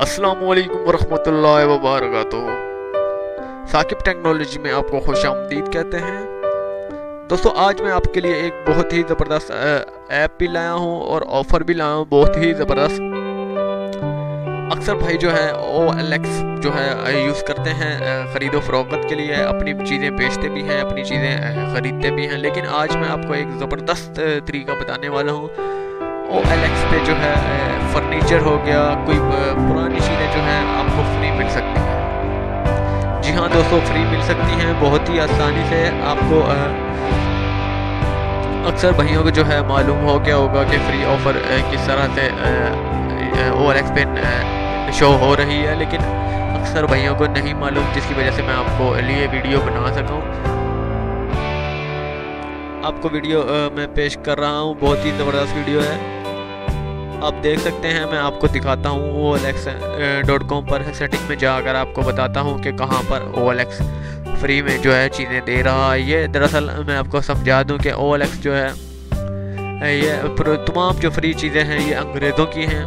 अस्सलामुअलैकुम वरहमतुल्लाहि वबरकातुहू। साकिब टेक्नोलॉजी में आपको खुशामदीद कहते हैं। दोस्तों, आज मैं आपके लिए एक बहुत ही ज़बरदस्त ऐप भी लाया हूँ और ऑफ़र भी लाया हूँ, बहुत ही ज़बरदस्त। अक्सर भाई जो है OLX जो है यूज़ करते हैं ख़रीदो फ़रोख्त के लिए, अपनी चीज़ें बेचते भी हैं, अपनी चीज़ें ख़रीदते भी हैं। लेकिन आज मैं आपको एक ज़बरदस्त तरीका बताने वाला हूँ। OLX पे जो है फर्नीचर हो गया, कोई पुरानी चीज़ें जो हैं आपको फ्री मिल सकती हैं। जी हाँ दोस्तों, फ्री मिल सकती हैं बहुत ही आसानी से। आपको अक्सर भाइयों को जो है मालूम हो गया होगा कि फ्री ऑफ़र किस तरह से OLX पे शो हो रही है, लेकिन अक्सर भाइयों को नहीं मालूम, जिसकी वजह से मैं आपको लिए वीडियो बना सकूं। आपको वीडियो मैं पेश कर रहा हूं, बहुत ही ज़बरदस्त वीडियो है, आप देख सकते हैं। मैं आपको दिखाता हूं OLX.com पर सेटिंग में जाकर आपको बताता हूं कि कहां पर OLX फ्री में जो है चीज़ें दे रहा है। ये दरअसल मैं आपको समझा दूं कि OLX जो है ये तमाम जो फ्री चीज़ें हैं ये अंग्रेज़ों की हैं।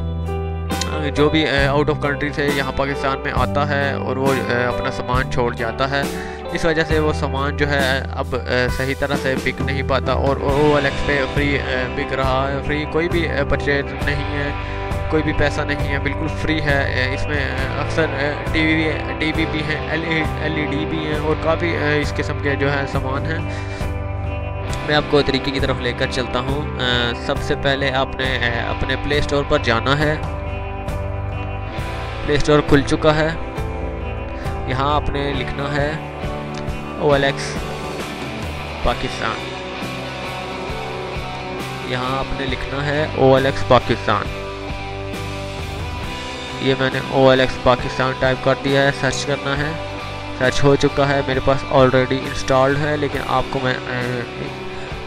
जो भी आउट ऑफ कंट्री से यहाँ पाकिस्तान में आता है और वो अपना सामान छोड़ जाता है, इस वजह से वो सामान जो है अब सही तरह से बिक नहीं पाता और OLX पे फ्री बिक रहा है। फ्री कोई भी परचेज नहीं है, कोई भी पैसा नहीं है, बिल्कुल फ्री है। इसमें अक्सर टीवी भी हैं, LED भी हैं और काफ़ी इस किस्म के जो है सामान हैं। मैं आपको तरीके की तरफ लेकर चलता हूँ। सबसे पहले आपने अपने प्ले स्टोर पर जाना है। प्ले स्टोर खुल चुका है। यहाँ आपने लिखना है OLX पाकिस्तान। यहाँ आपने लिखना है OLX पाकिस्तान। ये मैंने OLX पाकिस्तान टाइप कर दिया है, सर्च करना है। सर्च हो चुका है, मेरे पास ऑलरेडी इंस्टॉल्ड है, लेकिन आपको मैं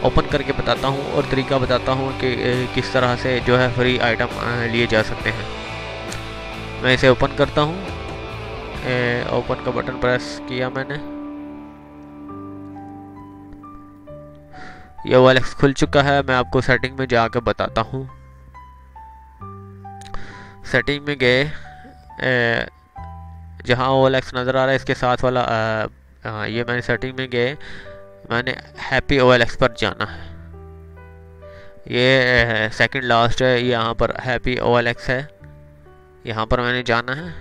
ओपन करके बताता हूँ और तरीका बताता हूँ कि किस तरह से जो है फ्री आइटम लिए जा सकते हैं। मैं इसे ओपन करता हूँ। ओपन का बटन प्रेस किया मैंने। ये OLX खुल चुका है। मैं आपको सेटिंग में जाकर बताता हूँ। सेटिंग में गए, जहाँ OLX नज़र आ रहा है इसके साथ वाला ये मैंने सेटिंग में गए, मैंने हैप्पी OLX पर जाना है। ये सेकंड लास्ट है, यहाँ पर हैप्पी OLX है, यहाँ पर मैंने जाना है।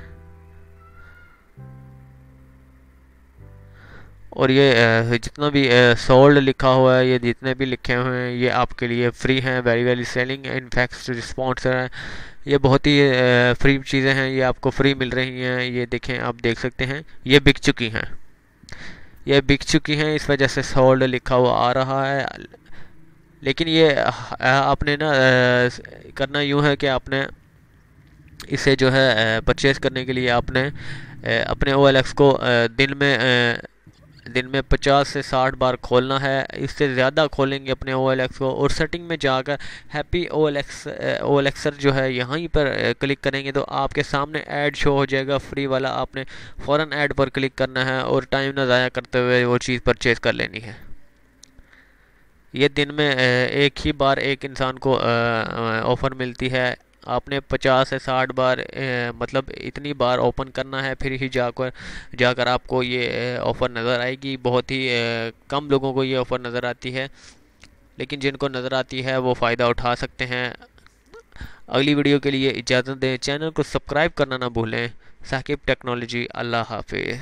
और ये जितना भी सोल्ड लिखा हुआ है, ये जितने भी लिखे हुए हैं ये आपके लिए फ्री हैं। वेरी वेरी सेलिंग इनफैक्ट रिस्पॉन्सर है, ये बहुत ही फ्री चीज़ें हैं, ये आपको फ्री मिल रही हैं। ये देखें, आप देख सकते हैं ये बिक चुकी हैं, ये बिक चुकी हैं, इस वजह से सोल्ड लिखा हुआ आ रहा है। लेकिन ये आपने ना करना यूँ है कि आपने इसे जो है परचेज़ करने के लिए आपने अपने OLX को दिन में 50 से 60 बार खोलना है। इससे ज़्यादा खोलेंगे अपने OLX को और सेटिंग में जाकर हैप्पी OLXer जो है यहीं पर क्लिक करेंगे तो आपके सामने ऐड शो हो जाएगा फ्री वाला। आपने फ़ौरन ऐड पर क्लिक करना है और टाइम ना ज़ाया करते हुए वो चीज़ परचेज़ कर लेनी है। ये दिन में एक ही बार एक इंसान को ऑफ़र मिलती है। आपने 50 से 60 बार मतलब इतनी बार ओपन करना है, फिर ही जाकर आपको ये ऑफ़र नज़र आएगी। बहुत ही कम लोगों को ये ऑफ़र नज़र आती है, लेकिन जिनको नज़र आती है वो फ़ायदा उठा सकते हैं। अगली वीडियो के लिए इजाज़त दें। चैनल को सब्सक्राइब करना ना भूलें। साकिब टेक्नोलॉजी। अल्लाह हाफिज़।